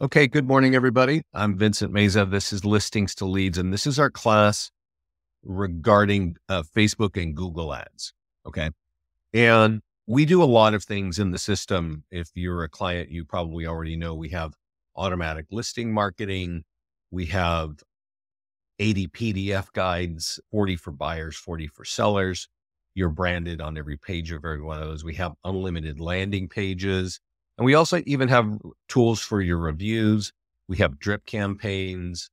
Okay, good morning, everybody. I'm Vincent Meza. This is Listings to Leads, and this is our class regarding Facebook and Google ads. Okay. And we do a lot of things in the system. If you're a client, you probably already know we have automatic listing marketing. We have 80 PDF guides, 40 for buyers, 40 for sellers. You're branded on every page of every one of those. We have unlimited landing pages. And we also even have tools for your reviews. We have drip campaigns,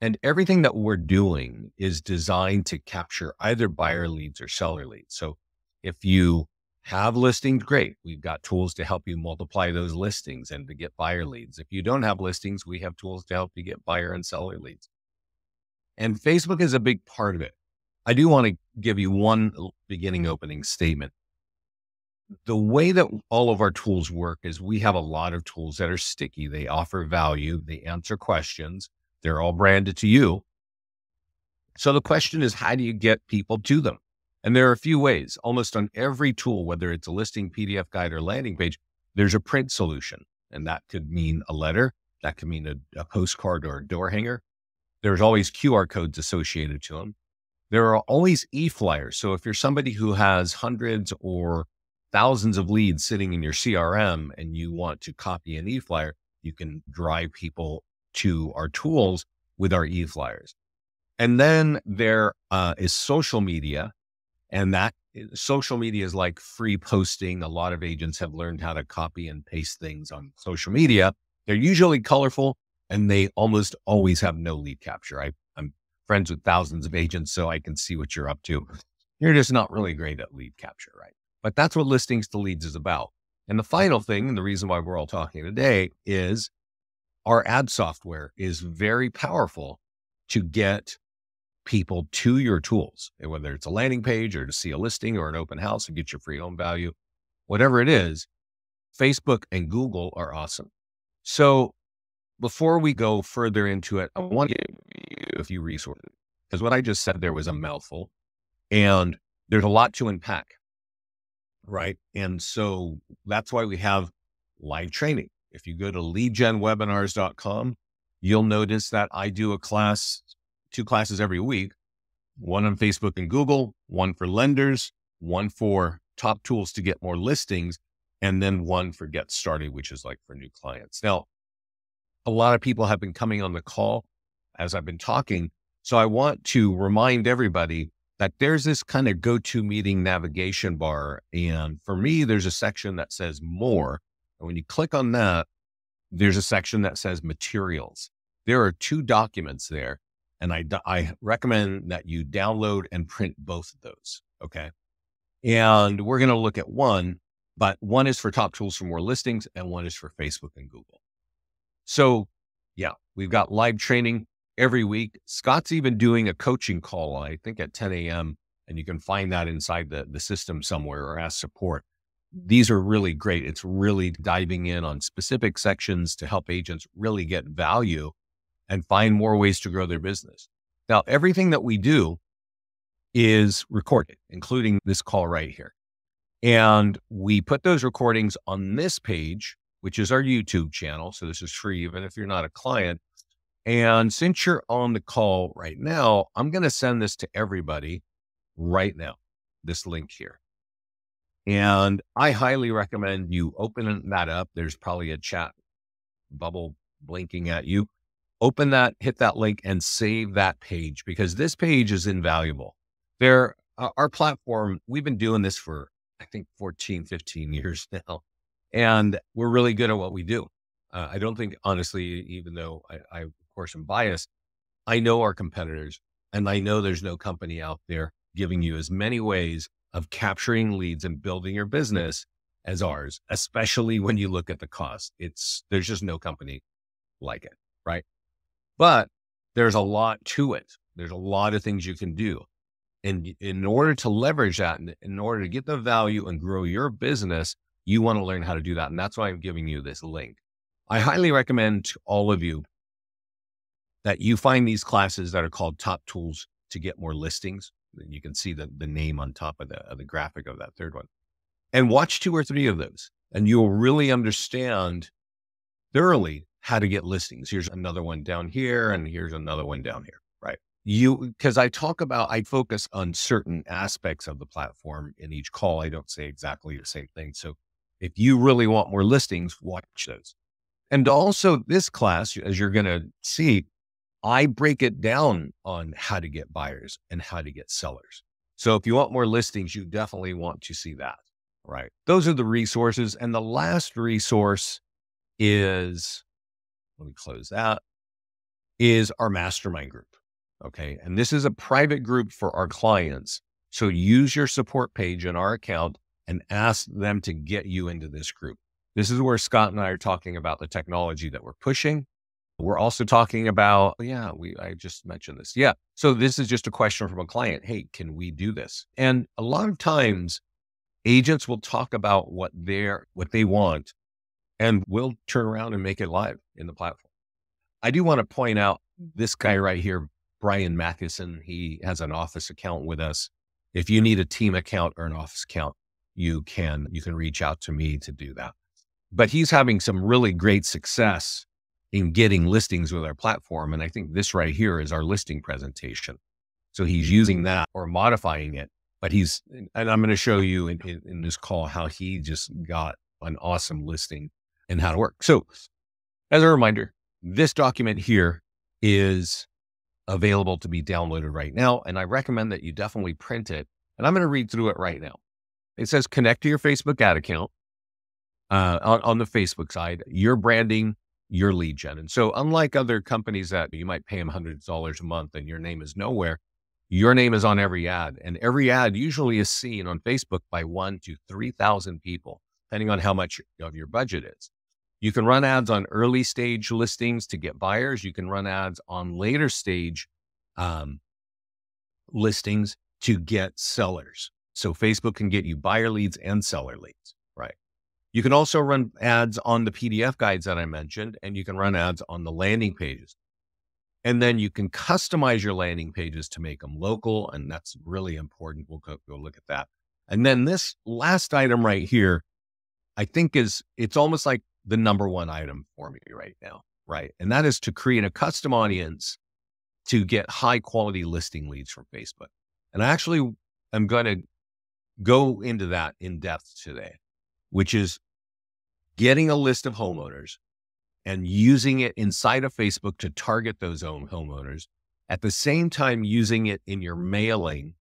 and everything that we're doing is designed to capture either buyer leads or seller leads. So if you have listings, great. We've got tools to help you multiply those listings and to get buyer leads. If you don't have listings, we have tools to help you get buyer and seller leads. And Facebook is a big part of it. I do want to give you one beginning opening statement. The way that all of our tools work is we have a lot of tools that are sticky. They offer value. They answer questions. They're all branded to you. So the question is, how do you get people to them? And there are a few ways. Almost on every tool, whether it's a listing PDF guide or landing page, there's a print solution. And that could mean a letter. That could mean a postcard or a door hanger. There's always QR codes associated to them. There are always e-flyers. So if you're somebody who has hundreds or thousands of leads sitting in your CRM and you want to copy an e-flyer, you can drive people to our tools with our e-flyers. And then there is social media, and that social media is like free posting. A lot of agents have learned how to copy and paste things on social media. They're usually colorful and they almost always have no lead capture. I'm friends with thousands of agents, so I can see what you're up to. You're just not really great at lead capture, right? But that's what Listings to Leads is about. And the final thing, and the reason why we're all talking today, is our ad software is very powerful to get people to your tools, whether it's a landing page or to see a listing or an open house and get your free home value, whatever it is. Facebook and Google are awesome. So before we go further into it, I want to give you a few resources, because what I just said there was a mouthful and there's a lot to unpack. Right. And so that's why we have live training. If you go to leadgenwebinars.com, you'll notice that I do two classes every week, one on Facebook and Google, one for lenders, one for top tools to get more listings, and then one for get started, which is like for new clients. Now, a lot of people have been coming on the call as I've been talking. So I want to remind everybody that there's this kind of go-to meeting navigation bar. And for me, there's a section that says more. And when you click on that, there's a section that says materials. There are two documents there. And I recommend that you download and print both of those. Okay. And we're going to look at one, but one is for top tools for more listings and one is for Facebook and Google. So yeah, we've got live training every week. Scott's even doing a coaching call, I think at 10 a.m. And you can find that inside the system somewhere or ask support. These are really great. It's really diving in on specific sections to help agents really get value and find more ways to grow their business. Now, everything that we do is recorded, including this call right here. And we put those recordings on this page, which is our YouTube channel. So this is free, even if you're not a client. And since you're on the call right now, I'm going to send this to everybody right now, this link here. And I highly recommend you open that up. There's probably a chat bubble blinking at you. Open that, hit that link and save that page, because this page is invaluable. Our platform, we've been doing this for, I think, 14, 15 years now. And we're really good at what we do. I don't think, honestly, even though I of course, am biased, I know our competitors, and I know there's no company out there giving you as many ways of capturing leads and building your business as ours, especially when you look at the cost. There's just no company like it, right? But there's a lot to it. There's a lot of things you can do. And in order to leverage that, and in order to get the value and grow your business, you want to learn how to do that. And that's why I'm giving you this link. I highly recommend to all of you that you find these classes that are called Top Tools to Get More Listings. You can see the name on top of the graphic of that third one. And watch 2 or 3 of those, and you'll really understand thoroughly how to get listings. Here's another one down here, and here's another one down here, right? Because I focus on certain aspects of the platform in each call. I don't say exactly the same thing. So if you really want more listings, watch those. And also this class, as you're going to see, I break it down on how to get buyers and how to get sellers. So if you want more listings, you definitely want to see that, right? Those are the resources. And the last resource is, let me close that, is our mastermind group. Okay. And this is a private group for our clients. So use your support page in our account and ask them to get you into this group. This is where Scott and I are talking about the technology that we're pushing. We're also talking about, I just mentioned this. Yeah. So this is just a question from a client. Hey, can we do this? And a lot of times agents will talk about what they want, and we'll turn around and make it live in the platform. I do want to point out this guy right here, Brian Matheson. He has an office account with us. If you need a team account or an office account, you can reach out to me to do that. But he's having some really great success in getting listings with our platform. And I think this right here is our listing presentation. So he's using that or modifying it, and I'm going to show you in this call how he just got an awesome listing and how to work. So as a reminder, this document here is available to be downloaded right now. And I recommend that you definitely print it. And I'm going to read through it right now. It says, connect to your Facebook ad account. On the Facebook side, you're branding your lead gen. And so unlike other companies that you might pay them hundreds of dollars a month and your name is nowhere, your name is on every ad. And every ad usually is seen on Facebook by 1,000 to 3,000 people, depending on how much of your budget is. You can run ads on early stage listings to get buyers. You can run ads on later stage listings to get sellers. So Facebook can get you buyer leads and seller leads, right? You can also run ads on the PDF guides that I mentioned, and you can run ads on the landing pages. And then you can customize your landing pages to make them local. And that's really important. We'll go look at that. And then this last item right here, I think it's almost like the number one item for me right now, right? And that is to create a custom audience to get high quality listing leads from Facebook. And I actually am going to go into that in depth today, which is getting a list of homeowners and using it inside of Facebook to target those own homeowners, at the same time using it in your mailing,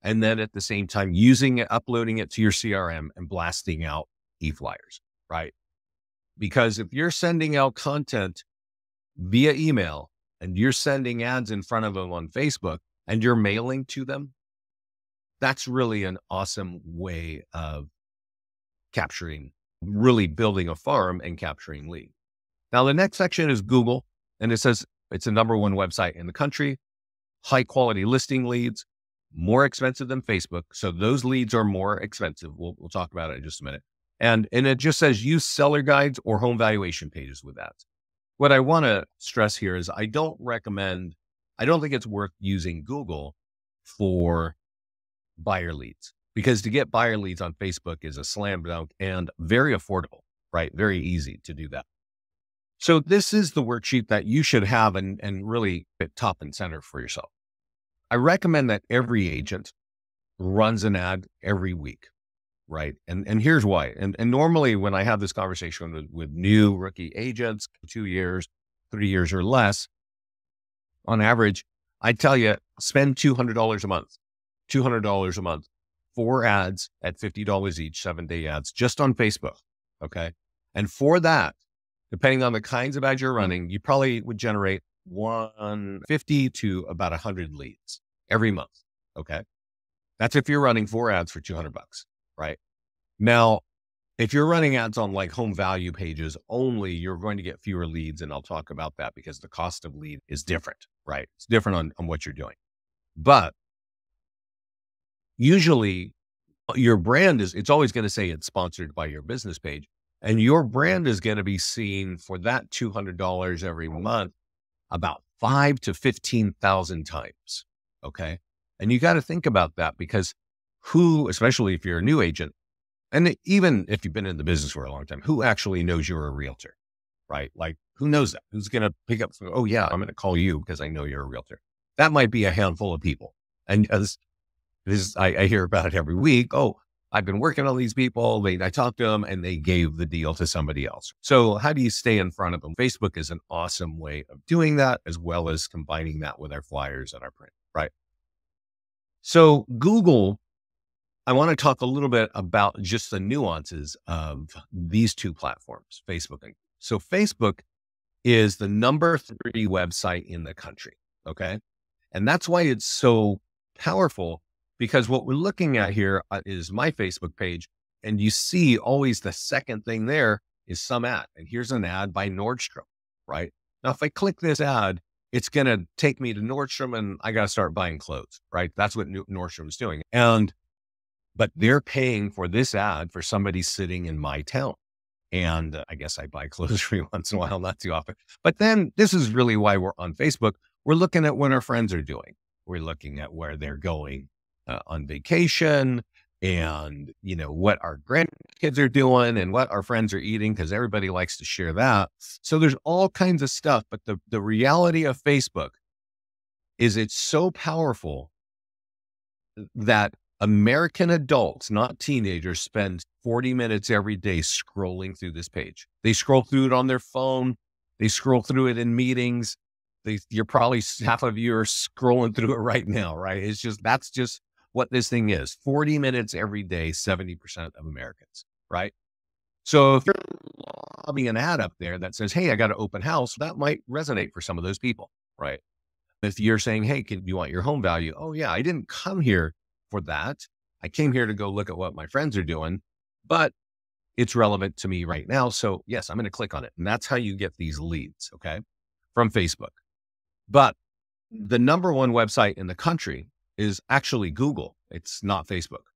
and then at the same time using it, uploading it to your CRM and blasting out e-flyers, right? Because if you're sending out content via email and you're sending ads in front of them on Facebook and you're mailing to them, that's really an awesome way of really building a farm and capturing leads. Now, the next section is Google, and it says it's the number one website in the country, high quality listing leads, more expensive than Facebook. So those leads are more expensive. We'll talk about it in just a minute. And it just says use seller guides or home valuation pages with that. What I want to stress here is I don't think it's worth using Google for buyer leads, because to get buyer leads on Facebook is a slam dunk and very affordable, right? Very easy to do that. So this is the worksheet that you should have and really fit top and center for yourself. I recommend that every agent runs an ad every week, right? And here's why. And normally when I have this conversation with new rookie agents, 2 years, 3 years or less, on average, I tell you, spend $200 a month, $200 a month, 4 ads at $50 each, 7-day ads just on Facebook. Okay. And for that, depending on the kinds of ads you're running, you probably would generate 150 to about 100 leads every month. Okay. That's if you're running 4 ads for $200, right? Now, if you're running ads on like home value pages only, you're going to get fewer leads. And I'll talk about that because the cost of lead is different, right? It's different on what you're doing. But usually your brand it's always going to say it's sponsored by your business page. And your brand is going to be seen for that $200 every month about 5,000 to 15,000 times. Okay. And you got to think about that because especially if you're a new agent, and even if you've been in the business for a long time, who actually knows you're a realtor? right? Like, who knows that? Who's going to pick up? Oh yeah, I'm going to call you because I know you're a realtor. That might be a handful of people. And I hear about it every week. Oh, I've been working on these people. I talked to them and they gave the deal to somebody else. So how do you stay in front of them? Facebook is an awesome way of doing that, as well as combining that with our flyers and our print, right? So Google, I want to talk a little bit about just the nuances of these two platforms, Facebook and so Facebook is the number 3 website in the country. Okay. And that's why it's so powerful, because what we're looking at here is my Facebook page. And you see always the second thing there is some ad. And here's an ad by Nordstrom, right? Now, if I click this ad, it's going to take me to Nordstrom and I got to start buying clothes, right? That's what Nordstrom is doing. But they're paying for this ad for somebody sitting in my town. And I guess I buy clothes every once in a while, not too often. But then this is really why we're on Facebook. We're looking at what our friends are doing. We're looking at where they're going on vacation and, what our grandkids are doing and what our friends are eating, because everybody likes to share that. So there's all kinds of stuff. But the reality of Facebook is it's so powerful that American adults, not teenagers, spend 40 minutes every day scrolling through this page. They scroll through it on their phone. They scroll through it in meetings. You're probably, half of you are scrolling through it right now, right? That's just what this thing is. 40 minutes every day, 70% of Americans, right? So if you're lobbing an ad up there that says, hey, I got an open house, that might resonate for some of those people, right? If you're saying, hey, you want your home value? Oh yeah, I didn't come here for that. I came here to go look at what my friends are doing, but it's relevant to me right now. So yes, I'm going to click on it. And that's how you get these leads, okay, from Facebook. But the number 1 website in the country is actually Google. It's not Facebook.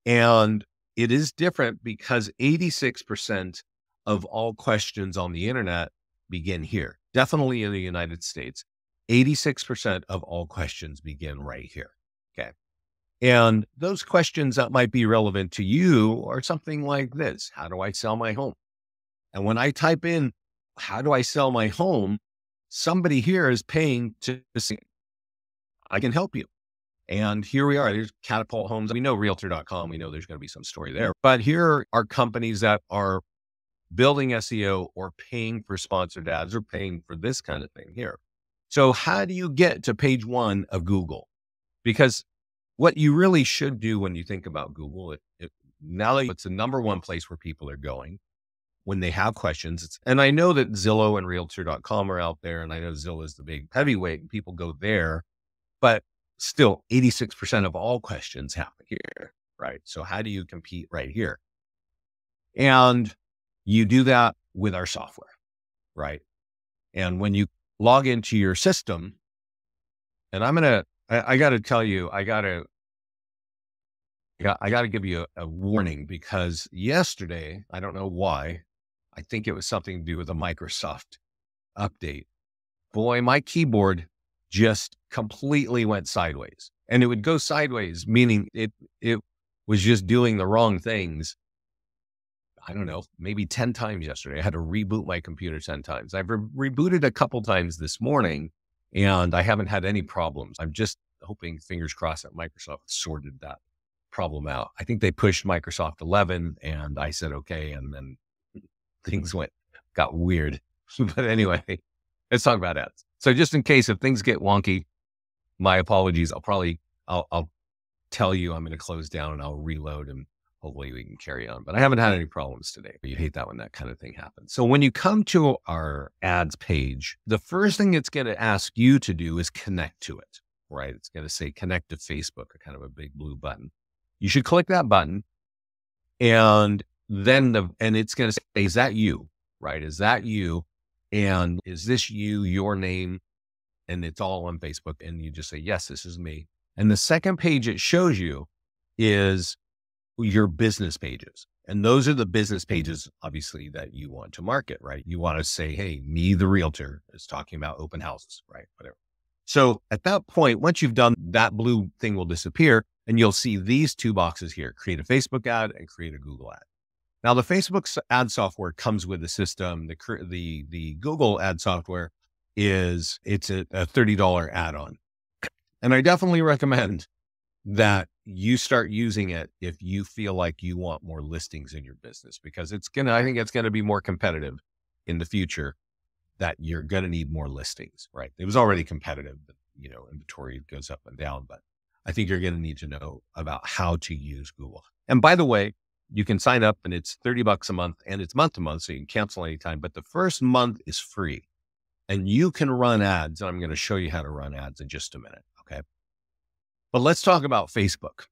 And it is different because 86% of all questions on the internet begin here. Definitely in the United States, 86% of all questions begin right here. Okay. And those questions that might be relevant to you are something like this. How do I sell my home? And when I type in, how do I sell my home? Somebody here is paying to see, I can help you. And here we are. There's Catapult Homes. We know realtor.com. We know there's going to be some story there. But here are companies that are building SEO or paying for sponsored ads or paying for this kind of thing here. So how do you get to page 1 of Google? Because what you really should do when you think about Google, now that it's the number 1 place where people are going when they have questions. And I know that Zillow and realtor.com are out there. And I know Zillow is the big heavyweight and people go there, but still 86% of all questions happen here, right? So how do you compete right here? And you do that with our software, right? And when you log into your system, and I got to tell you, I got to give you a warning, because yesterday, I don't know why, I think it was something to do with a Microsoft update. Boy, my keyboard just completely went sideways, and it would go sideways, meaning it was just doing the wrong things. I don't know, maybe 10 times yesterday. I had to reboot my computer 10 times. I've rebooted a couple times this morning, and I haven't had any problems. I'm just hoping, fingers crossed, that Microsoft sorted that problem out. I think they pushed Microsoft 11 and I said, okay. And then things got weird. But anyway, let's talk about ads. So just in case if things get wonky, my apologies. I'll tell you I'm going to close down and I'll reload and hopefully we can carry on. But I haven't had any problems today. You hate that when that kind of thing happens. So when you come to our ads page, the first thing it's going to ask you to do is connect to it, right? It's going to say connect to Facebook, a kind of a big blue button. You should click that button, and then it's going to say, is that you, right? Is that you? And is this you, your name? And it's all on Facebook. And you just say, yes, this is me. And the second page it shows you is your business pages. And those are the business pages, obviously, that you want to market, right? You want to say, hey, me, the realtor, is talking about open houses, right? Whatever. So at that point, once you've done that, blue thing will disappear and you'll see these 2 boxes here, create a Facebook ad and create a Google ad. Now, the Facebook ad software comes with the system. The Google ad software it's a $30 add-on. And I definitely recommend that you start using it if you feel like you want more listings in your business, because I think it's gonna be more competitive in the future, that you're gonna need more listings, right? It was already competitive, but inventory goes up and down, but I think you're gonna need to know about how to use Google. And by the way, you can sign up and it's $30 a month, and it's month to month, so you can cancel anytime, but the first month is free and you can run ads. And I'm going to show you how to run ads in just a minute. Okay. But let's talk about Facebook.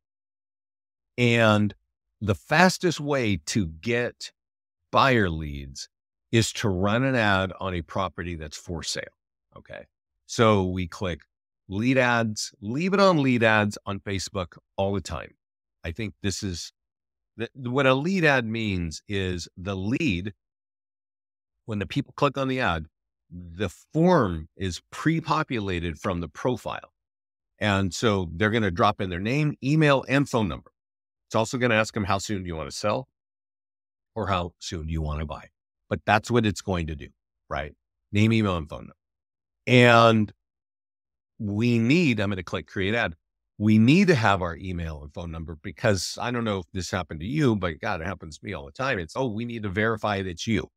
And the fastest way to get buyer leads is to run an ad on a property that's for sale. Okay. So we click lead ads, leave it on lead ads on Facebook all the time. I think this is what a lead ad means is the lead, when the people click on the ad, the form is pre-populated from the profile. And so they're going to drop in their name, email, and phone number. It's also going to ask them how soon do you want to sell or how soon do you want to buy. But that's what it's going to do, right? Name, email, and phone number. And I'm going to click create ad. We need to have our email and phone number, because I don't know if this happened to you, but God, it happens to me all the time. We need to verify that it's you,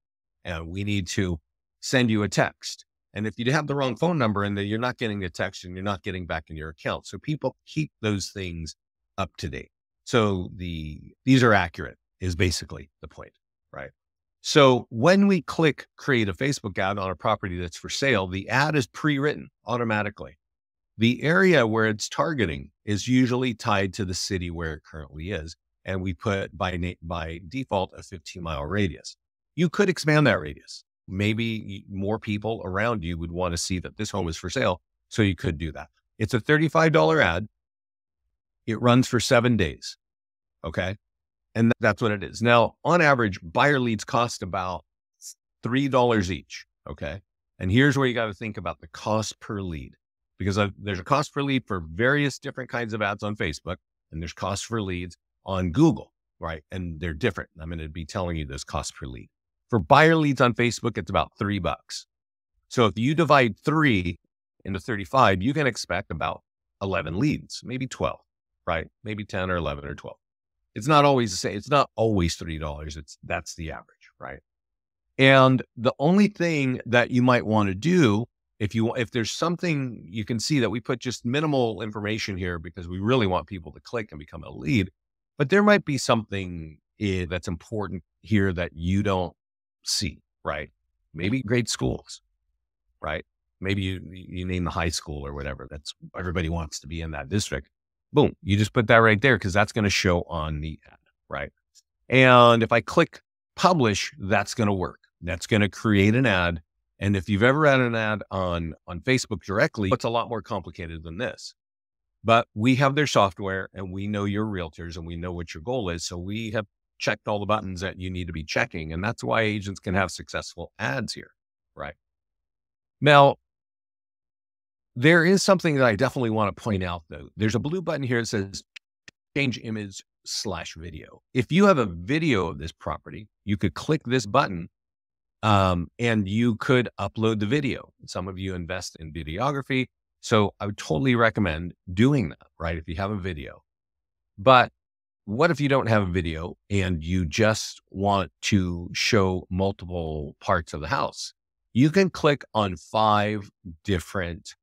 and we need to send you a text. And if you have the wrong phone number, and then you're not getting the text and you're not getting back in your account. So people keep those things up to date. So these are accurate is basically the point, right? So when we click create a Facebook ad on a property that's for sale, the ad is pre-written automatically. The area where it's targeting is usually tied to the city where it currently is. And we put by default a 15-mile radius. You could expand that radius. Maybe more people around you would want to see that this home is for sale. So you could do that. It's a $35 ad. It runs for 7 days. Okay. And that's what it is. Now, on average, buyer leads cost about $3 each. Okay. And here's where you got to think about the cost per lead, because there's a cost per lead for various different kinds of ads on Facebook, and there's cost for leads on Google, right? And they're different. I'm going to be telling you this cost per lead. For buyer leads on Facebook, it's about $3. So if you divide 3 into 35, you can expect about 11 leads, maybe 12, right? Maybe 10 or 11 or 12. It's not always the same. It's not always $3. That's the average, right? And the only thing that you might want to do, if there's something, you can see that we put just minimal information here because we really want people to click and become a lead, but there might be something that's important here that you don't see, right? Maybe grade schools, right? Maybe you name the high school or whatever. That's everybody wants to be in that district. Boom. You just put that right there, because that's going to show on the ad, right? And if I click publish, that's going to work. That's going to create an ad. And if you've ever had an ad on Facebook directly, it's a lot more complicated than this. But we have their software, and we know your realtors, and we know what your goal is. So we have checked all the buttons that you need to be checking. And that's why agents can have successful ads here, right? Now, there is something that I definitely want to point out, though. There's a blue button here that says change image/video. If you have a video of this property, you could click this button and you could upload the video. Some of you invest in videography, so I would totally recommend doing that, right? If you have a video. But what if you don't have a video and you just want to show multiple parts of the house? You can click on 5 different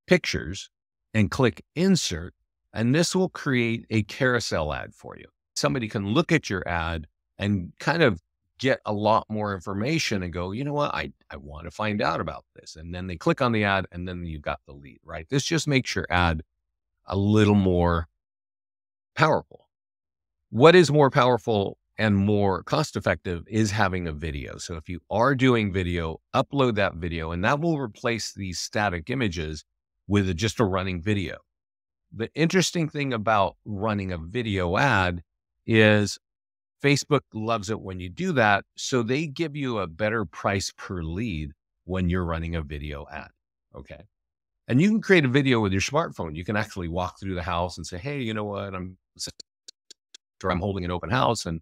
pictures and click insert, and this will create a carousel ad for you. Somebody can look at your ad and kind of get a lot more information and go, you know what, I want to find out about this. And then they click on the ad, and then you've got the lead, right? This just makes your ad a little more powerful. What is more powerful and more cost-effective is having a video. So if you are doing video, upload that video, and that will replace these static images with just a running video. The interesting thing about running a video ad is Facebook loves it when you do that. So they give you a better price per lead when you're running a video ad. Okay. And you can create a video with your smartphone. You can actually walk through the house and say, hey, you know what? I'm holding an open house, and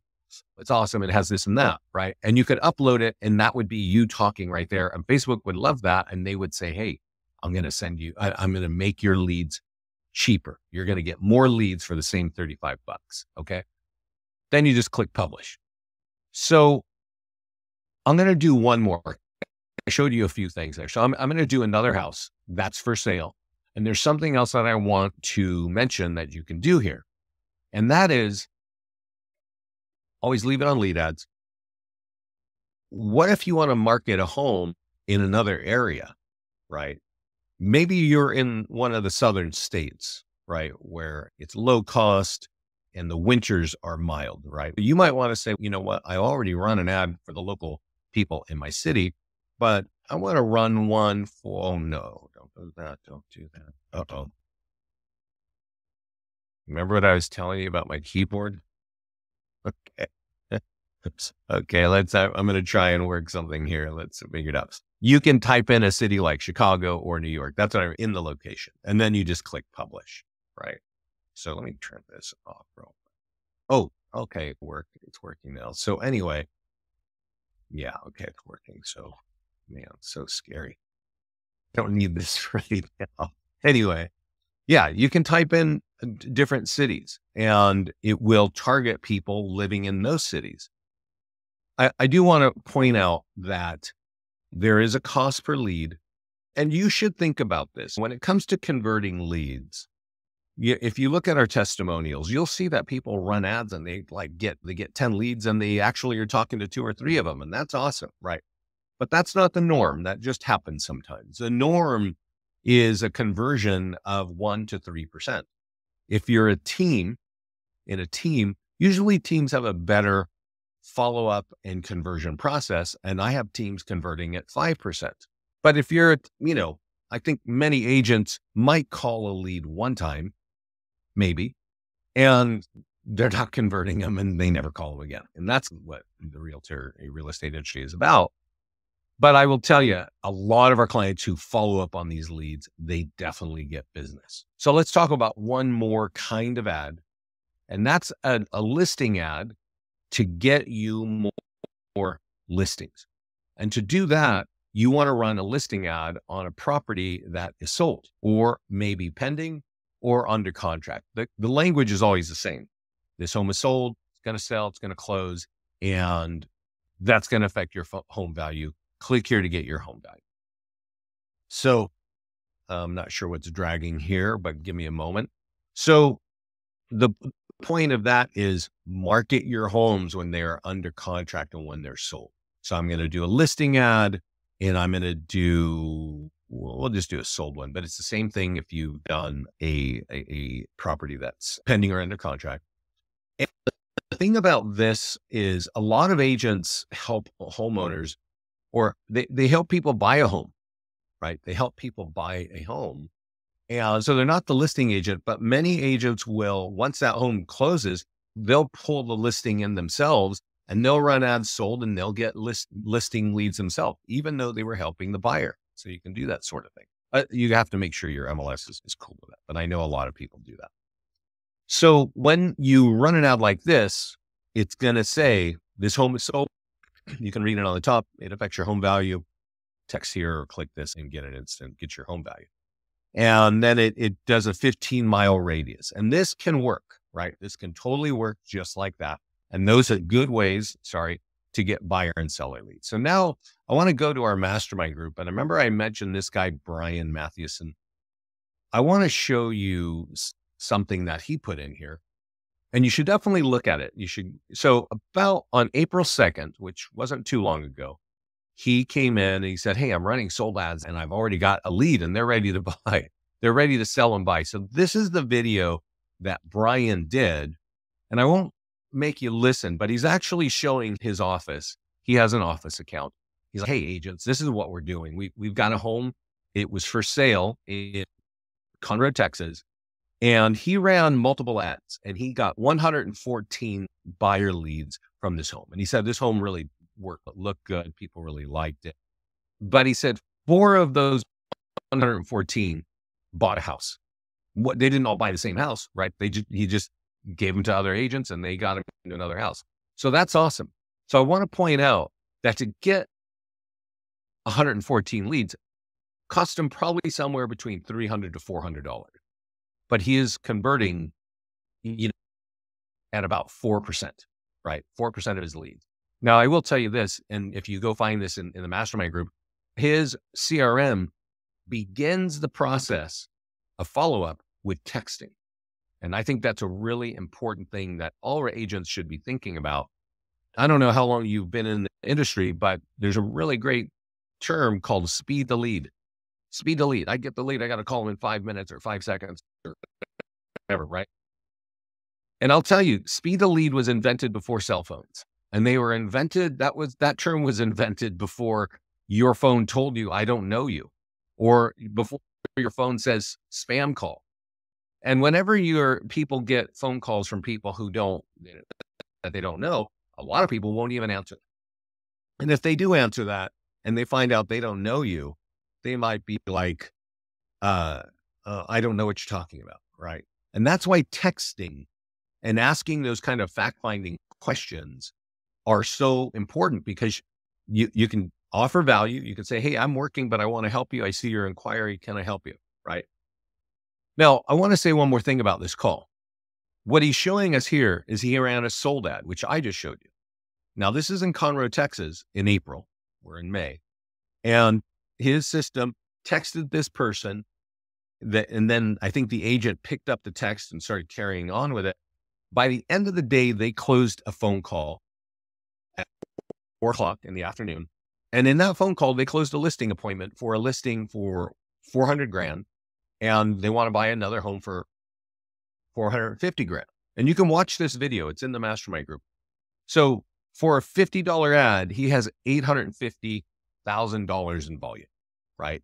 It's awesome. It has this and that, right? And you could upload it and that would be you talking right there. And Facebook would love that. And they would say, hey, I'm going to send you, I'm going to make your leads cheaper. You're going to get more leads for the same 35 bucks. Okay. Then you just click publish. So I'm going to do one more. I showed you a few things there. So I'm going to do another house that's for sale. And there's something else that I want to mention that you can do here. And that is always leave it on lead ads. What if you want to market a home in another area, right? Maybe you're in one of the southern states, right? Where it's low cost and the winters are mild, right? You might want to say, you know what? I already run an ad for the local people in my city, but I want to run one for, oh no, don't do that. Don't do that. Uh-oh. Remember what I was telling you about my keyboard? Okay. Okay, I'm going to try and work something here. Let's figure it out. You can type in a city like Chicago or New York. That's what I'm in the location. And then you just click publish, right? So let me turn this off real quick. Oh, okay. It's working now. So anyway, yeah, okay. It's working. So man, it's so scary. I don't need this right now. Anyway, yeah, you can type in different cities and it will target people living in those cities. I do want to point out that there is a cost per lead, and you should think about this. When it comes to converting leads, if you look at our testimonials, you'll see that people run ads and they get 10 leads and they actually are talking to 2 or 3 of them. And that's awesome, right? But that's not the norm. That just happens sometimes. The norm is a conversion of 1 to 3%. If you're in a team, usually teams have a better follow-up and conversion process. And I have teams converting at 5%. But if you're, I think many agents might call a lead one time, maybe, and they're not converting them and they never call them again. And that's what the real estate industry is about. But I will tell you, a lot of our clients who follow up on these leads, they definitely get business. So let's talk about one more kind of ad. And that's a listing ad to get you more listings. And to do that, you want to run a listing ad on a property that is sold or maybe pending or under contract. The language is always the same. This home is sold, it's going to sell, it's going to close, and that's going to affect your home value. Click here to get your home value. So I'm not sure what's dragging here, but give me a moment. So the point of that is market your homes when they are under contract and when they're sold. So I'm going to do a listing ad and I'm going to do, we'll just do a sold one, but it's the same thing if you've done a property that's pending or under contract. And the thing about this is a lot of agents help homeowners, or they help people buy a home, right? They help people buy a home. And so they're not the listing agent, but many agents will, once that home closes, they'll pull the listing in themselves and they'll run ads sold and they'll get listing leads themselves, even though they were helping the buyer. So you can do that sort of thing. You have to make sure your MLS is cool with that. But I know a lot of people do that. So when you run an ad like this, it's going to say this home is sold. You can read it on the top. It affects your home value. Text here or click this and get your home value. And then it does a 15-mile radius. And this can work, right? This can totally work just like that. And those are good ways, to get buyer and seller leads. So now I want to go to our mastermind group. And remember I mentioned this guy, Brian Mathewson. I want to show you something that he put in here. And you should definitely look at it. So about on April 2nd, which wasn't too long ago, he came in and he said, hey, I'm running sold ads and I've already got a lead and they're ready to buy. They're ready to sell and buy. So this is the video that Brian did. And I won't make you listen, but he's actually showing his office. He has an office account. He's like, hey, agents, this is what we're doing. We've got a home. It was for sale in Conroe, Texas. And he ran multiple ads and he got 114 buyer leads from this home. And he said this home really looked good. People really liked it. But he said 4 of those 114 bought a house. They didn't all buy the same house, right? He just gave them to other agents and they got them into another house. So that's awesome. So I want to point out that to get 114 leads cost him probably somewhere between $300 to $400, but he is converting, you know, at about 4%, right? 4% of his leads. Now, I will tell you this, and if you go find this in the mastermind group, his CRM begins the process of follow-up with texting. And I think that's a really important thing that all our agents should be thinking about. I don't know how long you've been in the industry, but there's a really great term called speed the lead. Speed the lead. I get the lead. I got to call them in 5 minutes or 5 seconds or whatever, right? And I'll tell you, speed the lead was invented before cell phones. And they were invented, that term was invented before your phone told you, I don't know you, or before your phone says spam call. And whenever your people get phone calls from people that they don't know, a lot of people won't even answer. And if they do answer that and they find out they don't know you, they might be like, I don't know what you're talking about, right? And that's why texting and asking those kind of fact-finding questions are so important, because you can offer value. You can say, hey, I'm working, but I want to help you. I see your inquiry. Can I help you? Right? Now, I want to say one more thing about this call. What he's showing us here is he ran a sold ad, which I just showed you. Now, this is in Conroe, Texas in April. We're in May. And his system texted this person and then I think the agent picked up the text and started carrying on with it. By the end of the day, they closed a phone call at 4:00 in the afternoon. And in that phone call, they closed a listing appointment for a listing for 400 grand. And they want to buy another home for 450 grand. And you can watch this video. It's in the mastermind group. So for a $50 ad, he has $850,000 in volume, right?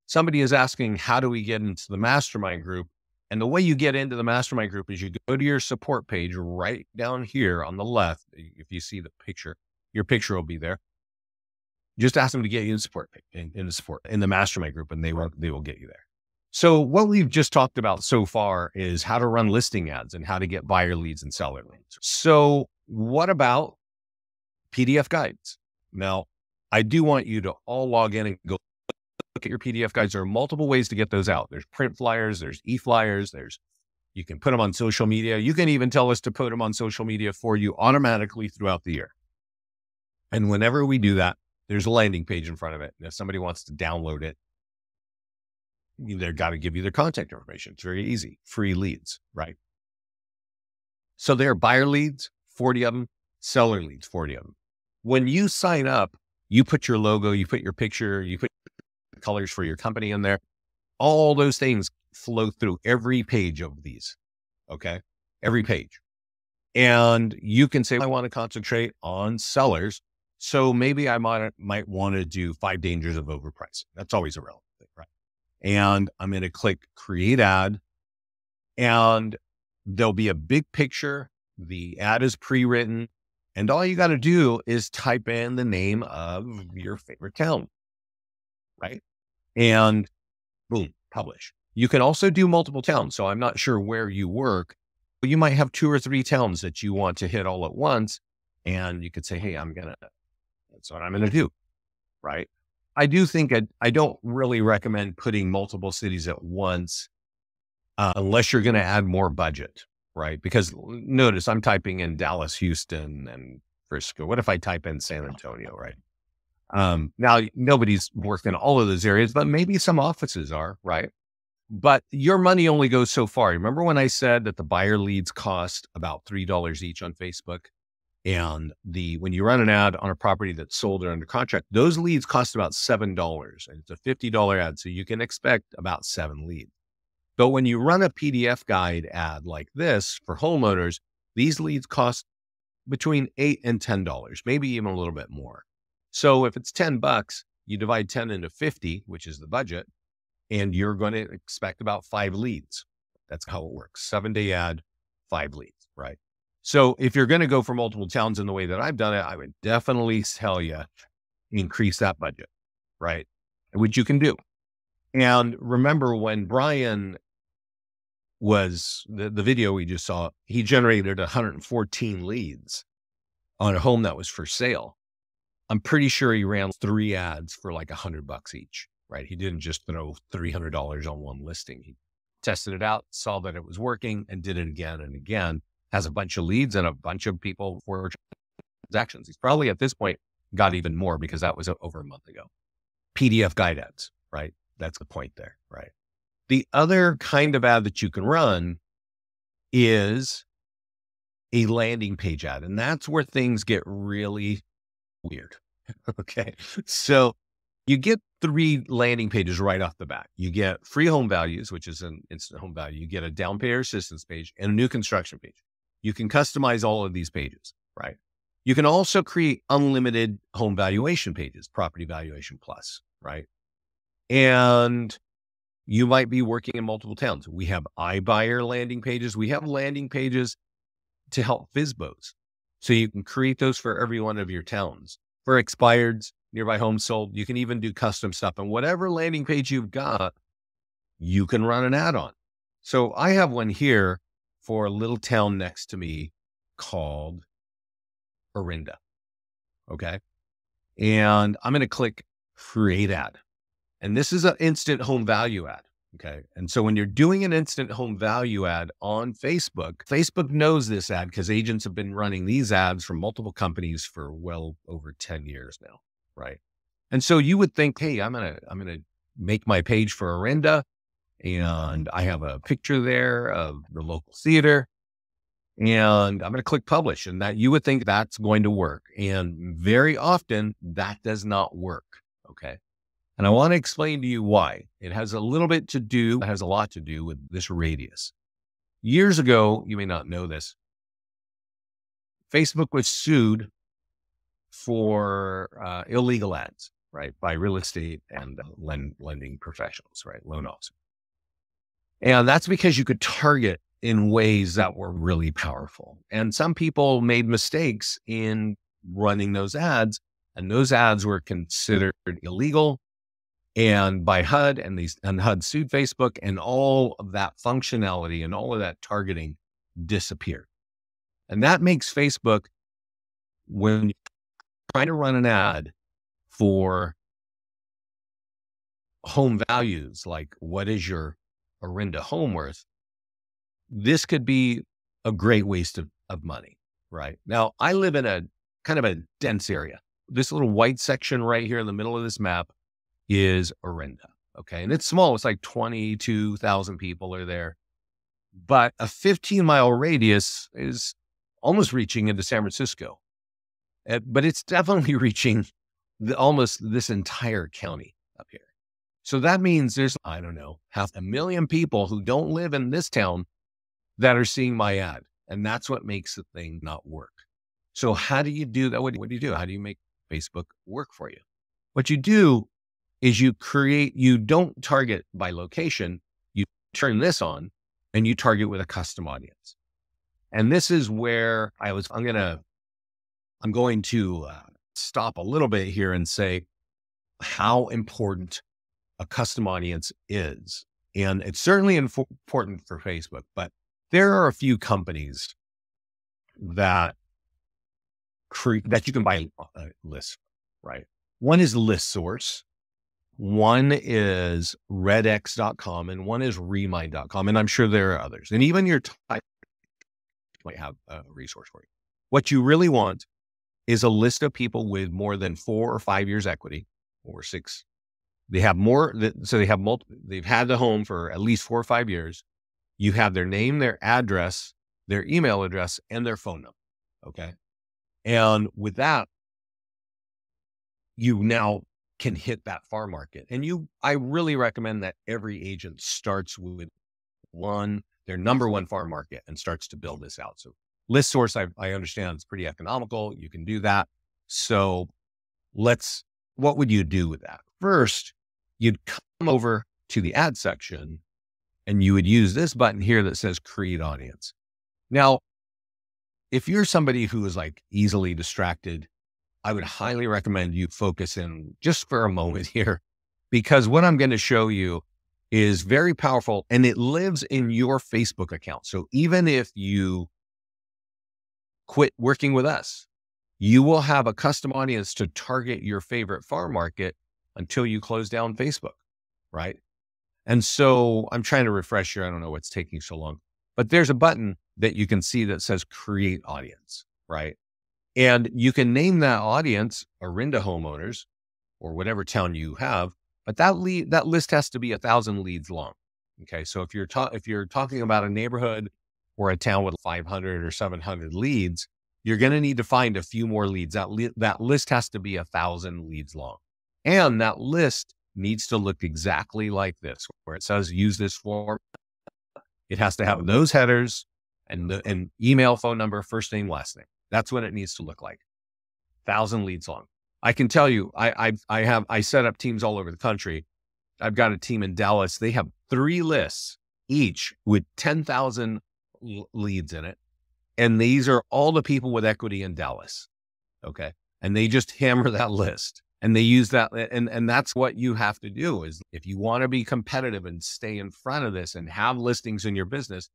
Somebody is asking, how do we get into the mastermind group? And the way you get into the mastermind group is you go to your support page right down here on the left. If you see the picture, your picture will be there. Just ask them to get you in support, in the mastermind group, and they will get you there. So what we've just talked about so far is how to run listing ads and how to get buyer leads and seller leads. So what about PDF guides? Now, I do want you to all log in and go look at your PDF guides. There are multiple ways to get those out. There's print flyers, there's e-flyers, you can put them on social media. You can even tell us to put them on social media for you automatically throughout the year. And whenever we do that, there's a landing page in front of it. And if somebody wants to download it, they've got to give you their contact information. It's very easy. Free leads, right? So there are buyer leads, 40 of them, seller leads, 40 of them. When you sign up, you put your logo, you put your picture, you put colors for your company in there. All those things flow through every page of these. Okay. Every page. And you can say, I want to concentrate on sellers. So maybe I might want to do 5 dangers of overpricing. That's always a relevant thing, right? And I'm going to click create ad, and there'll be a big picture. The ad is pre-written, and all you got to do is type in the name of your favorite town, right? And boom, publish. You can also do multiple towns. So I'm not sure where you work, but you might have 2 or 3 towns that you want to hit all at once. And you could say, hey, that's what I'm going to do, right? I do think I don't really recommend putting multiple cities at once unless you're going to add more budget, right? Because notice I'm typing in Dallas, Houston, and Frisco. What if I type in San Antonio, right? Now nobody's worked in all of those areas, but maybe some offices are, right? But your money only goes so far. Remember when I said that the buyer leads cost about $3 each on Facebook? And when you run an ad on a property that's sold or under contract, those leads cost about $7, and it's a $50 ad. So you can expect about 7 leads. But when you run a PDF guide ad like this for homeowners, these leads cost between $8 and $10, maybe even a little bit more. So if it's $10, you divide 10 into 50, which is the budget, and you're going to expect about 5 leads. That's how it works. 7-day ad, 5 leads, right? So if you're going to go for multiple towns in the way that I've done it, I would definitely tell you increase that budget, right? Which you can do. And remember when Brian was the video we just saw, he generated 114 leads. on a home that was for sale. I'm pretty sure he ran 3 ads for like $100 each, right? He didn't just throw $300 on one listing. He tested it out, saw that it was working, and did it again and again. Has a bunch of leads and a bunch of people for transactions. He's probably at this point got even more because that was over a month ago. PDF guide ads, right? That's the point there, right? The other kind of ad that you can run is a landing page ad. And that's where things get really weird. Okay. So you get 3 landing pages right off the bat. You get free home values, which is an instant home value. You get a down payer assistance page and a new construction page. You can customize all of these pages, right? You can also create unlimited home valuation pages, property valuation plus, right? And you might be working in multiple towns. We have iBuyer landing pages. We have landing pages to help FSBOs. So you can create those for every one of your towns. For expireds, nearby homes sold, you can even do custom stuff. And whatever landing page you've got, you can run an ad on. So I have one here for a little town next to me called Orinda. Okay. And I'm going to click create ad. And this is an instant home value ad. Okay. And so when you're doing an instant home value ad on Facebook, Facebook knows this ad because agents have been running these ads from multiple companies for well over 10 years now. Right. And so you would think, hey, I'm going to make my page for Orinda. And I have a picture there of the local theater. And I'm going to click publish, and that you would think that's going to work. And very often that does not work. Okay. And I want to explain to you why. It has a lot to do with this radius. Years ago, you may not know this, Facebook was sued for illegal ads, right? By real estate and lending professionals, right? Loan officers. And that's because you could target in ways that were really powerful. And some people made mistakes in running those ads, and those ads were considered illegal. And by HUD, and HUD sued Facebook, and all of that functionality and all of that targeting disappeared. And that makes Facebook, when you're trying to run an ad for home values, like what is your Orinda home worth, this could be a great waste of money, right? Now, I live in a kind of a dense area. This little white section right here in the middle of this map is Orinda. Okay. And it's small. It's like 22,000 people are there, but a 15-mile radius is almost reaching into San Francisco. But it's definitely reaching almost this entire county up here. So that means there's, I don't know, 500,000 people who don't live in this town that are seeing my ad. And that's what makes the thing not work. So how do you do that? What do you do? How do you make Facebook work for you? What you do is you don't target by location. You turn this on and you target with a custom audience. And this is where I'm going to stop a little bit here and say how important a custom audience is. And it's certainly important for Facebook, but there are a few companies that you can buy lists, right? One is ListSource, one is redx.com, and one is remind.com. And I'm sure there are others. And even your type might have a resource for you. What you really want is a list of people with more than 4 or 5 years equity, or 6. They have more, so they've had the home for at least 4 or 5 years. You have their name, their address, their email address, and their phone number. Okay. And with that, you now can hit that farm market. And I really recommend that every agent starts with their number one farm market and starts to build this out. So ListSource, I understand it's pretty economical. You can do that. So what would you do with that? First, you'd come over to the ad section and you would use this button here that says create audience. Now, if you're somebody who is like easily distracted, I would highly recommend you focus in just for a moment here, because what I'm going to show you is very powerful and it lives in your Facebook account. So even if you quit working with us you will have a custom audience to target your favorite farm market until you close down Facebook, right? And so I'm trying to refresh here. I don't know what's taking so long, but there's a button that you can see that says create audience, right? And you can name that audience Orinda homeowners or whatever town you have, but that list has to be 1,000 leads long. Okay. So if you're talking about a neighborhood or a town with 500 or 700 leads, you're going to need to find a few more leads. That list has to be 1,000 leads long. And that list needs to look exactly like this, where it says use this form. It has to have those headers and email, phone number, first name, last name. That's what it needs to look like. 1,000 leads long. I can tell you, I set up teams all over the country. I've got a team in Dallas. They have 3 lists each with 10,000 leads in it. And these are all the people with equity in Dallas. Okay. And they just hammer that list and they use that. And that's what you have to do is if you want to be competitive and stay in front of this and have listings in your business,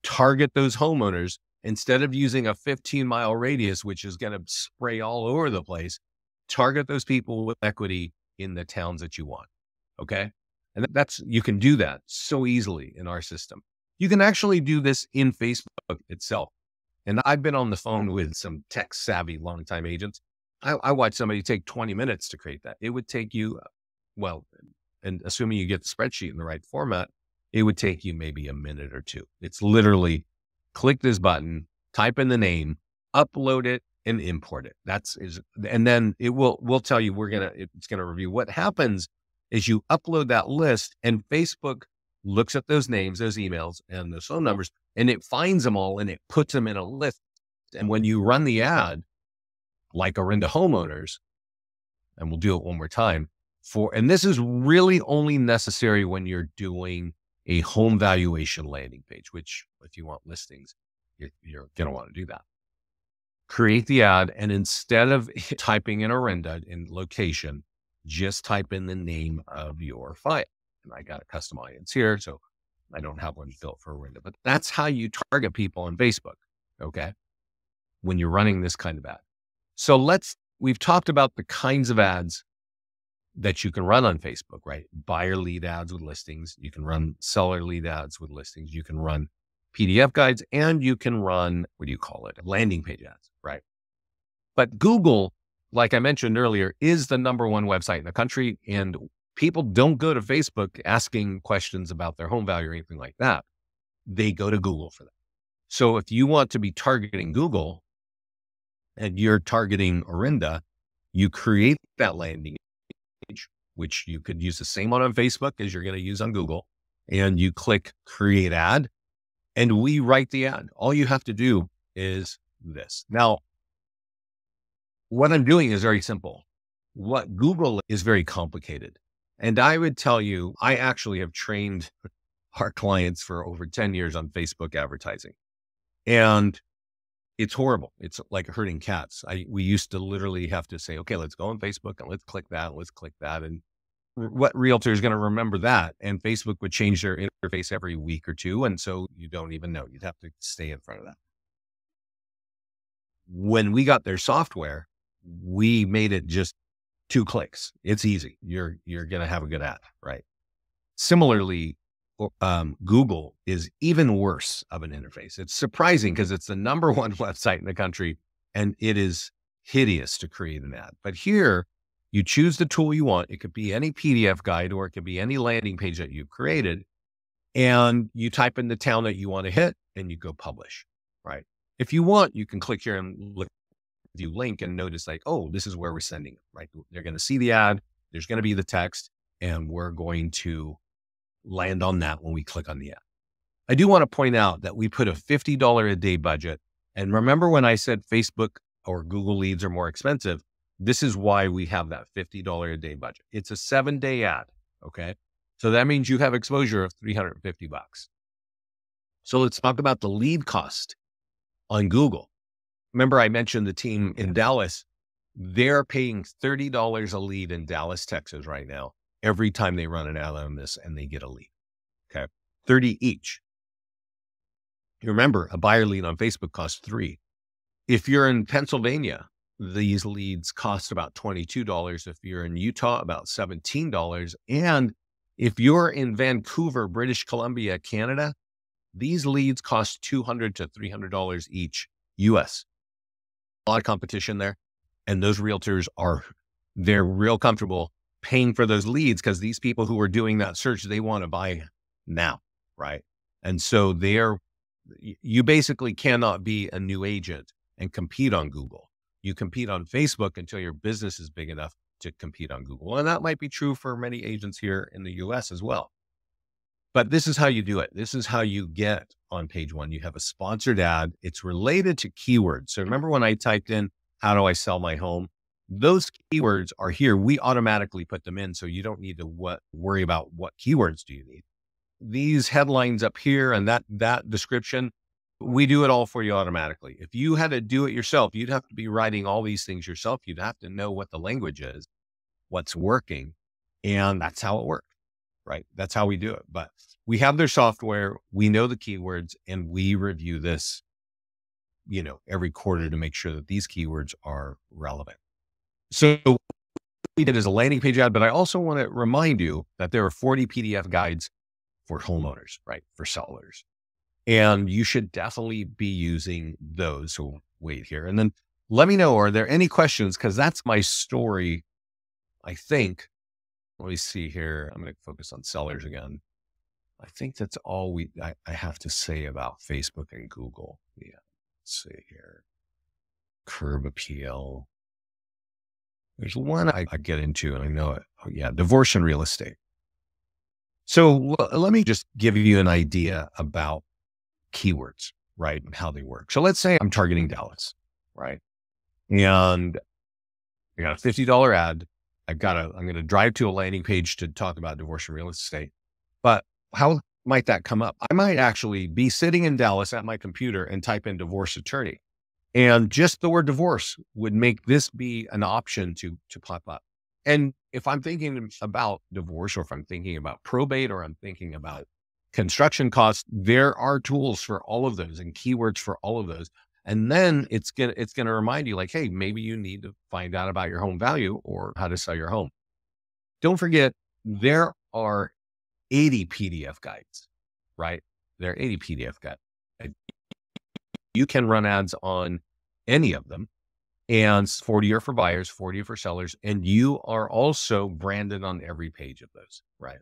target those homeowners instead of using a 15-mile radius, which is going to spray all over the place. Target those people with equity in the towns that you want. Okay. And you can do that so easily in our system. You can actually do this in Facebook itself. And I've been on the phone with some tech savvy longtime agents. I watched somebody take 20 minutes to create that. It would take you, and assuming you get the spreadsheet in the right format, it would take you maybe a minute or 2. It's literally click this button, type in the name, upload it, and import it. And then we'll tell you it's gonna review. What happens is you upload that list, and Facebook looks at those names, those emails, and those phone numbers, and it finds them all and it puts them in a list. And when you run the ad, like Orinda homeowners, and we'll do it one more time and this is really only necessary when you're doing a home valuation landing page, which if you want listings, you're going to want to do that. Create the ad. And instead of typing in Orinda in location, just type in the name of your file. And I got a custom audience here, so I don't have one built for Orinda, but that's how you target people on Facebook. Okay. When you're running this kind of ad. So we've talked about the kinds of ads that you can run on Facebook, right? Buyer lead ads with listings. You can run seller lead ads with listings. You can run PDF guides, and you can run, landing page ads, right? But Google, like I mentioned earlier, is the #1 website in the country. And people don't go to Facebook asking questions about their home value or anything like that. They go to Google for that. So if you want to be targeting Google and you're targeting Orinda, you create that landing page, which you could use the same one on Facebook as you're going to use on Google. And you click create ad and we write the ad. All you have to do is this. Now, what I'm doing is very simple. What Google is very complicated. And I would tell you, I actually have trained our clients for over 10 years on Facebook advertising. And it's horrible. It's like herding cats. We used to literally have to say, okay, let's go on Facebook and let's click that. Let's click that. And what realtor is going to remember that? And Facebook would change their interface every week or 2. And so you don't even know. You'd have to stay in front of that. When we got their software, we made it just 2 clicks. It's easy. You're going to have a good ad, right? Similarly, Google is even worse of an interface. It's surprising because it's the #1 website in the country and it is hideous to create an ad. But here you choose the tool you want. It could be any PDF guide or it could be any landing page that you've created, and you type in the town that you want to hit and you go publish, right? If you want, you can click here and look at the link and notice like, oh, this is where we're sending it, right? They're going to see the ad. There's going to be the text and we're going to land on that when we click on the ad. I do want to point out that we put a $50 a day budget. And remember when I said Facebook or Google leads are more expensive, this is why we have that $50 a day budget. It's a 7-day ad. Okay. So that means you have exposure of $350. So let's talk about the lead cost on Google. Remember I mentioned the team in Dallas, they're paying $30 a lead in Dallas, Texas right now. Every time they run an ad on this and they get a lead. Okay. 30 each. You remember a buyer lead on Facebook costs $3. If you're in Pennsylvania these leads cost about $22. If you're in Utah, about $17. And if you're in Vancouver, British Columbia, Canada, these leads cost $200 to $300 each US. A lot of competition there. And those realtors they're real comfortable paying for those leads because these people who are doing that search, they want to buy now, right? And so you basically cannot be a new agent and compete on Google. You compete on Facebook until your business is big enough to compete on Google. And that might be true for many agents here in the US as well. But this is how you do it. This is how you get on page one. You have a sponsored ad. It's related to keywords. So remember when I typed in, how do I sell my home? Those keywords are here. We automatically put them in. So you don't need to worry about what keywords do you need. These headlines up here and that description, we do it all for you automatically. If you had to do it yourself, you'd have to be writing all these things yourself. You'd have to know what the language is, what's working. And that's how it works. Right? That's how we do it. But we have their software, we know the keywords, and we review this, every quarter to make sure that these keywords are relevant. So what we did is a landing page ad, but I also want to remind you that there are 40 PDF guides for homeowners, right? For sellers. And you should definitely be using those. So wait here. And then let me know, are there any questions? Because that's my story, I think. Let me see here. I'm going to focus on sellers again. I think that's all I have to say about Facebook and Google. Yeah. Let's see here. Curb appeal. There's one I get into and I know it. Oh yeah. Divorce and real estate. So let me just give you an idea about keywords, right? And how they work. So let's say I'm targeting Dallas, right? And I got a $50 ad. I'm going to drive to a landing page to talk about divorce and real estate. But how might that come up? I might actually be sitting in Dallas at my computer and type in divorce attorney. And just the word divorce would make this be an option to pop up. And if I'm thinking about divorce, or if I'm thinking about probate, or I'm thinking about construction costs, there are tools for all of those and keywords for all of those. And then it's going to remind you like, hey, maybe you need to find out about your home value or how to sell your home. Don't forget, there are 80 PDF guides, right? There are 80 PDF guides. You can run ads on any of them, and 40 are for buyers, 40 are for sellers. And you are also branded on every page of those, right?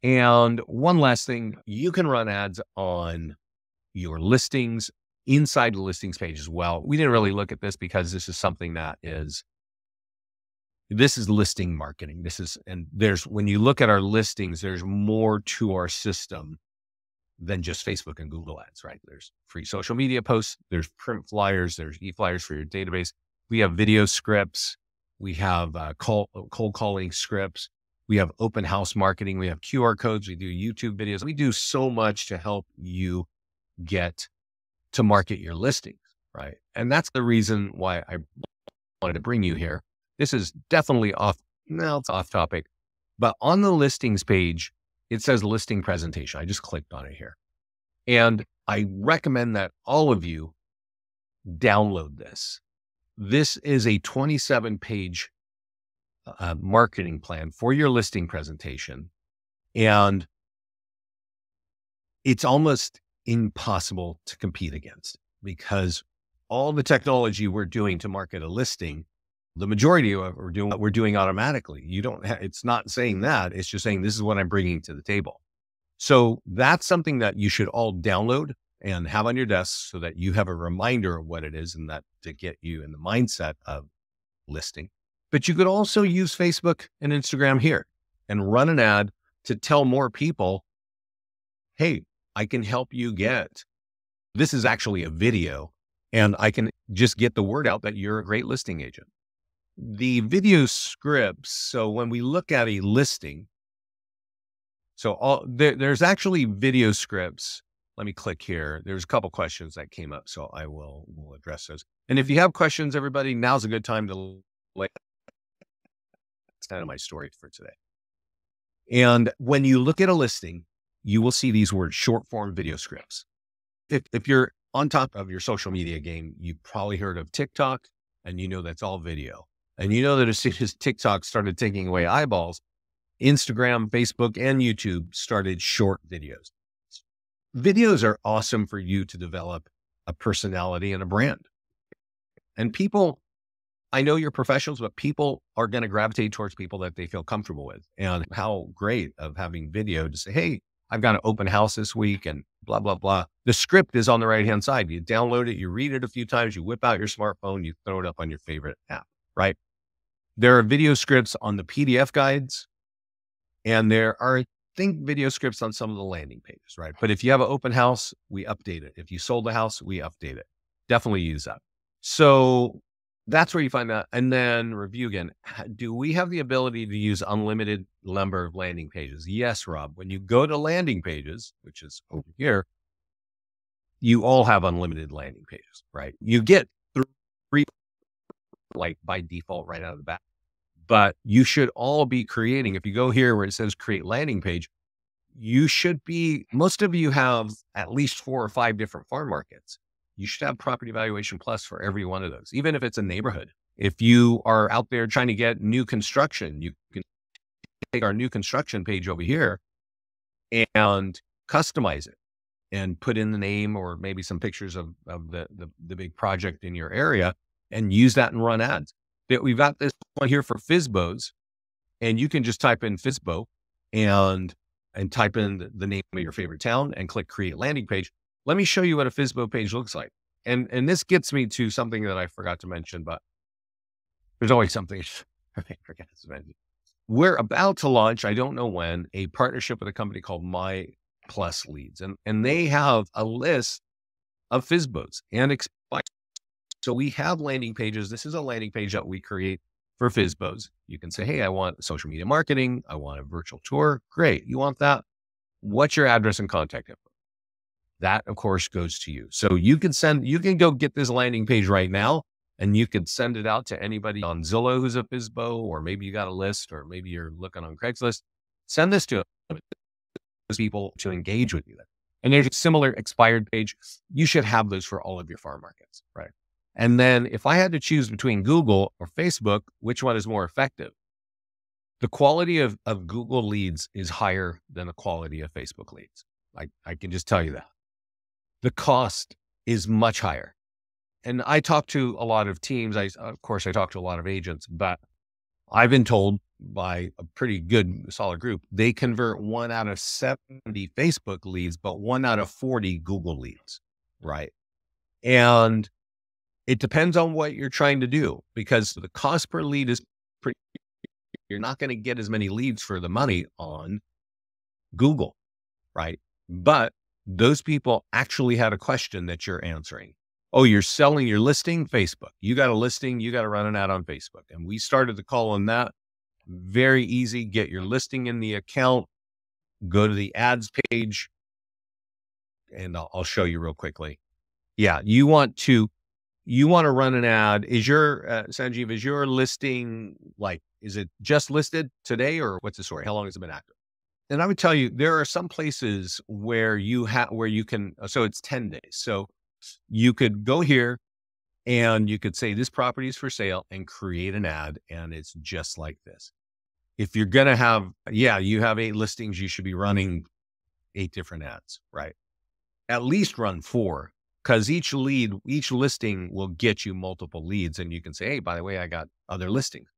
And one last thing, you can run ads on your listings, inside the listings page as well. We didn't really look at this because this is something this is listing marketing. When you look at our listings, there's more to our system than just Facebook and Google ads, right? There's free social media posts, there's print flyers, there's e-flyers for your database. We have video scripts. We have cold calling scripts. We have open house marketing. We have QR codes. We do YouTube videos. We do so much to help you get to market your listings, right? And that's the reason why I wanted to bring you here. This is definitely it's off topic, but on the listings page, it says listing presentation. I just clicked on it here. And I recommend that all of you download this. This is a 27-page marketing plan for your listing presentation. And it's almost impossible to compete against because all the technology we're doing to market a listing, the majority of it we're doing automatically. It's not saying that, it's just saying this is what I'm bringing to the table. So that's something that you should all download and have on your desk so that you have a reminder of what it is and that to get you in the mindset of listing. But you could also use Facebook and Instagram here and run an ad to tell more people, hey, I can help you this is actually a video, and I can just get the word out that you're a great listing agent. The video scripts, so when we look at a listing, there's actually video scripts. Let me click here. There's a couple questions that came up, so we'll address those. And if you have questions, everybody, now's a good time to lay. That's kind of my story for today. And when you look at a listing, you will see these words, short form video scripts. If you're on top of your social media game, you've probably heard of TikTok and you know that's all video. And you know that as soon as TikTok started taking away eyeballs, Instagram, Facebook, and YouTube started short videos. Videos are awesome for you to develop a personality and a brand. And people, I know you're professionals, but people are going to gravitate towards people that they feel comfortable with. And how great of having video to say, hey, I've got an open house this week and blah, blah, blah. The script is on the right-hand side. You download it, you read it a few times, you whip out your smartphone, you throw it up on your favorite app, right? There are video scripts on the PDF guides, and there are, I think, video scripts on some of the landing pages, right? But if you have an open house, we update it. If you sold a house, we update it. Definitely use that. So that's where you find that. And then review again. Do we have the ability to use unlimited number of landing pages? Yes, Rob. When you go to landing pages, which is over here, you all have unlimited landing pages, right? You get 3 like by default right out of the bat. But you should all be creating, if you go here where it says create landing page, you should be, most of you have at least 4 or 5 different farm markets. You should have property valuation plus for every one of those, even if it's a neighborhood. If you are out there trying to get new construction, you can take our new construction page over here and customize it and put in the name or maybe some pictures of the big project in your area and use that and run ads. We've got this one here for FSBOs, and you can just type in FSBO and type in the name of your favorite town and click create landing page. Let me show you what a FSBO page looks like. And this gets me to something that I forgot to mention, but there's always something I forgot to mention. We're about to launch, I don't know when, a partnership with a company called My Plus Leads. And they have a list of FSBOs and expires. So we have landing pages. This is a landing page that we create for FSBOs. You can say, hey, I want social media marketing. I want a virtual tour. Great. You want that? What's your address and contact info? That, of course, goes to you. So you can go get this landing page right now, and you could send it out to anybody on Zillow who's a FSBO, or maybe you got a list, or maybe you're looking on Craigslist. Send this to those people to engage with you. And there's a similar expired page. You should have those for all of your farm markets, right? And then if I had to choose between Google or Facebook, which one is more effective? The quality of Google leads is higher than the quality of Facebook leads. I can just tell you that. The cost is much higher. And I talk to a lot of teams. Of course, I talk to a lot of agents, but I've been told by a pretty good, solid group, they convert 1 out of 70 Facebook leads, but 1 out of 40 Google leads, right? And it depends on what you're trying to do, because the cost per lead is pretty, you're not going to get as many leads for the money on Google, right? But those people actually had a question that you're answering. Oh, you're selling your listing? Facebook. You got a listing, you got to run an ad on Facebook. And we started the call on that. Very easy. Get your listing in the account, go to the ads page, and I'll show you real quickly. Yeah, you want to run an ad. Is your, Sanjeev, is your listing, is it just listed today, or what's the story? How long has it been active? And I would tell you, there are some places where you can, so it's 10 days. So you could go here and you could say this property is for sale and create an ad. And it's just like this. If you're going to have, you have 8 listings, you should be running 8 different ads, right? At least run 4. Because each listing will get you multiple leads, and you can say, hey, by the way, I got other listings.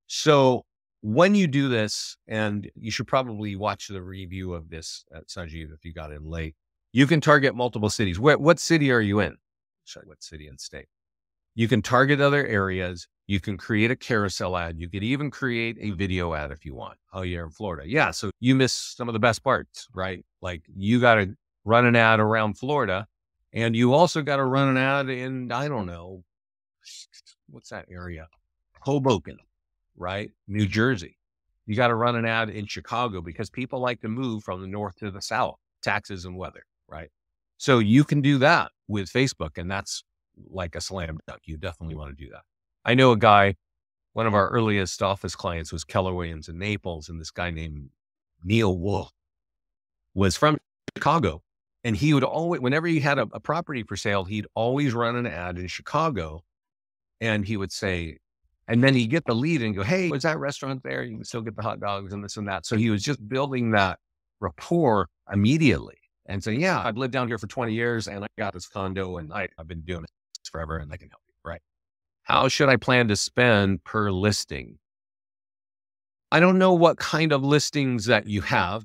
So when you do this, and you should probably watch the review of this at Sanjeev if you got in late, you can target multiple cities. What city are you in? Sorry, what city and state? You can target other areas. You can create a carousel ad. You could even create a video ad if you want. Oh, you're in Florida. Yeah. So you miss some of the best parts, right? Like you got to run an ad around Florida. And you also got to run an ad in, I don't know, what's that area? Hoboken, right? New Jersey. You got to run an ad in Chicago because people like to move from the north to the south, taxes and weather, right? So you can do that with Facebook, and that's like a slam dunk. You definitely want to do that. I know a guy, one of our earliest office clients was Keller Williams in Naples, and this guy named Neil Wolf was from Chicago. And he would always, whenever he had a property for sale, he'd always run an ad in Chicago And he would say, and then he'd get the lead and go, hey, was that restaurant there? You can still get the hot dogs and this and that. So he was just building that rapport immediately and saying, yeah, I've lived down here for 20 years and I got this condo and I've been doing this forever and I can help you, right? How should I plan to spend per listing? I don't know what kind of listings that you have,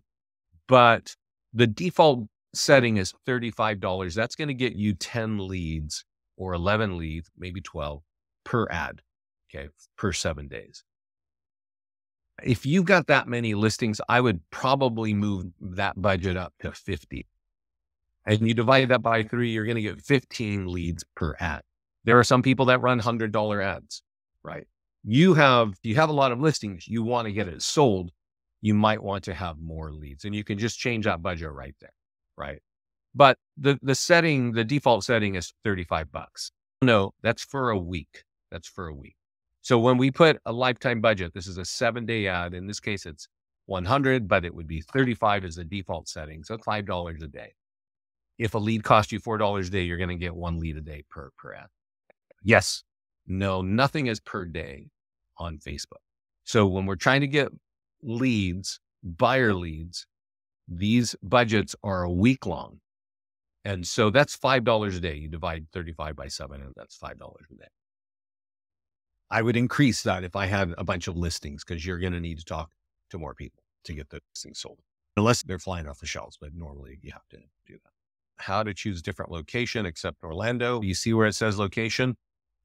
but the default setting is $35. That's going to get you 10 leads or 11 leads, maybe 12 per ad, okay, per 7 days. If you've got that many listings, I would probably move that budget up to 50. And you divide that by 3, you're going to get 15 leads per ad. There are some people that run $100 ads, right? You have a lot of listings, you want to get it sold, you might want to have more leads and you can just change that budget right there, right? But the default setting is $35. No, that's for a week. That's for a week. So when we put a lifetime budget, this is a 7-day ad. In this case, it's 100, but it would be 35 as the default setting. So $5 a day. If a lead costs you $4 a day, you're going to get 1 lead a day per ad. Yes. No, nothing is per day on Facebook. So when we're trying to get leads, buyer leads, these budgets are a week long. And so that's $5 a day. You divide 35 by 7 and that's $5 a day. I would increase that if I had a bunch of listings because you're going to need to talk to more people to get those things sold. Unless they're flying off the shelves, but normally you have to do that. How to choose different location except Orlando. You see where it says location?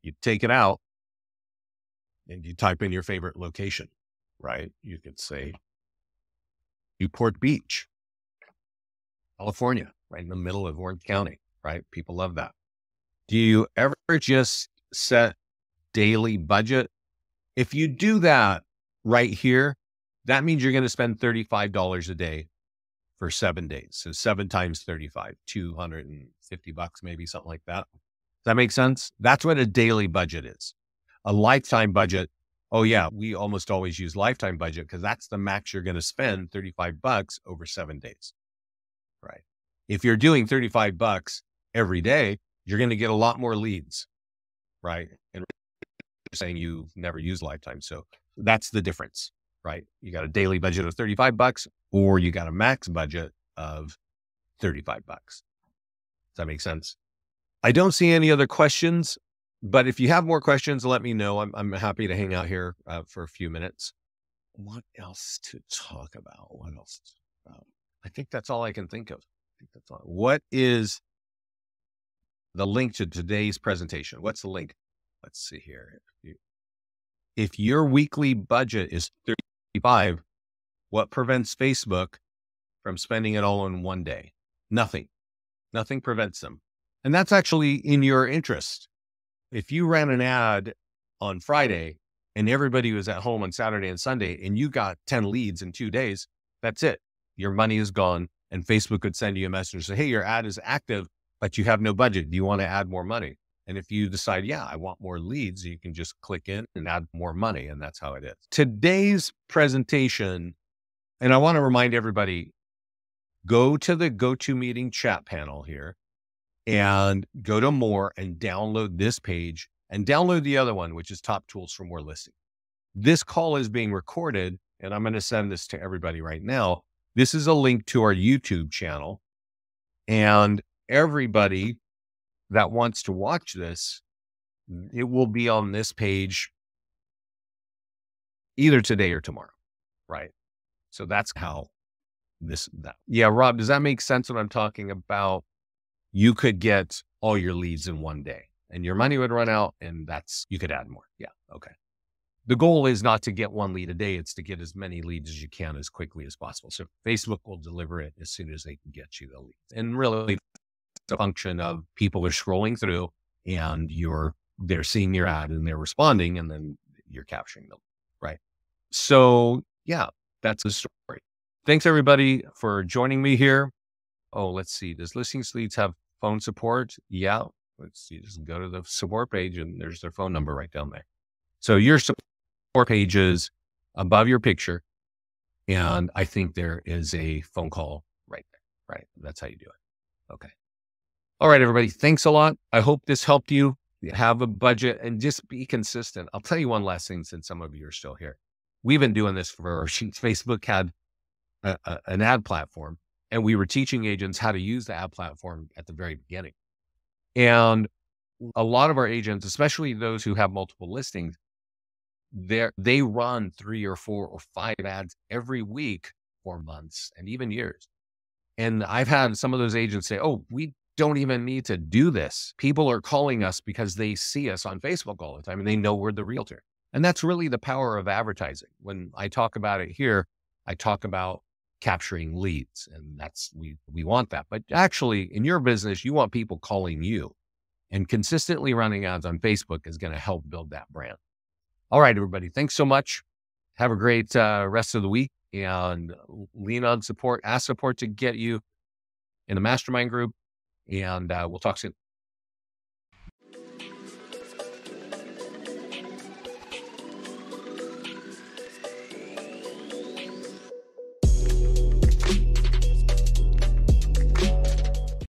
You take it out and you type in your favorite location, right? You could say Newport Beach, California, right in the middle of Orange County, right? People love that. Do you ever just set daily budget? If you do that right here, that means you're going to spend $35 a day for 7 days. So 7 times 35, $250, maybe something like that. Does that make sense? That's what a daily budget is. A lifetime budget. Oh yeah. We almost always use lifetime budget because that's the max you're going to spend, $35 over 7 days, right? If you're doing $35 every day, you're going to get a lot more leads, right? And you're saying you've never used lifetime. So that's the difference, right? You got a daily budget of $35 or you got a max budget of $35. Does that make sense? I don't see any other questions, but if you have more questions, let me know. I'm happy to hang out here for a few minutes. What else to talk about? I think that's all I can think of. What is the link to today's presentation? What's the link? Let's see here. If your weekly budget is $35, what prevents Facebook from spending it all in one day? Nothing. Nothing prevents them. And that's actually in your interest. If you ran an ad on Friday and everybody was at home on Saturday and Sunday and you got 10 leads in 2 days, that's it. Your money is gone. And Facebook could send you a message and say, hey, your ad is active, but you have no budget. Do you want to add more money? And if you decide, yeah, I want more leads, you can just click in and add more money. And that's how it is. Today's presentation, and I want to remind everybody, go to the GoToMeeting chat panel here and go to more and download this page and download the other one, which is Top Tools for More Listing. This call is being recorded and I'm going to send this to everybody right now. This is a link to our YouTube channel and everybody that wants to watch this, it will be on this page either today or tomorrow, right? So that's how that. Yeah, Rob, does that make sense what I'm talking about? You could get all your leads in one day and your money would run out and you could add more. Yeah. Okay. The goal is not to get 1 lead a day. It's to get as many leads as you can as quickly as possible. So Facebook will deliver it as soon as they can get you the leads. And really it's a function of people are scrolling through and they're seeing your ad and they're responding and then you're capturing them. Right. So yeah, that's the story. Thanks everybody for joining me here. Oh, let's see. Does Listings Leads have phone support? Yeah. Let's see. Just go to the support page and there's their phone number right down there. So your support page is above your picture. And I think there is a phone call right there, right? That's how you do it. Okay. All right, everybody. Thanks a lot. I hope this helped you. have a budget and just be consistent. I'll tell you one last thing since some of you are still here. We've been doing this for since Facebook had an ad platform, and we were teaching agents how to use the ad platform at the very beginning. And a lot of our agents, especially those who have multiple listings, they run 3 or 4 or 5 ads every week for months and even years. And I've had some of those agents say, "Oh, we don't even need to do this. People are calling us because they see us on Facebook all the time and they know we're the realtor." And that's really the power of advertising. When I talk about it here, I talk about capturing leads, and that's we want that. But actually, in your business, you want people calling you, and consistently running ads on Facebook is going to help build that brand. All right, everybody. Thanks so much. Have a great rest of the week, and lean on support, ask support to get you in the mastermind group, and we'll talk soon.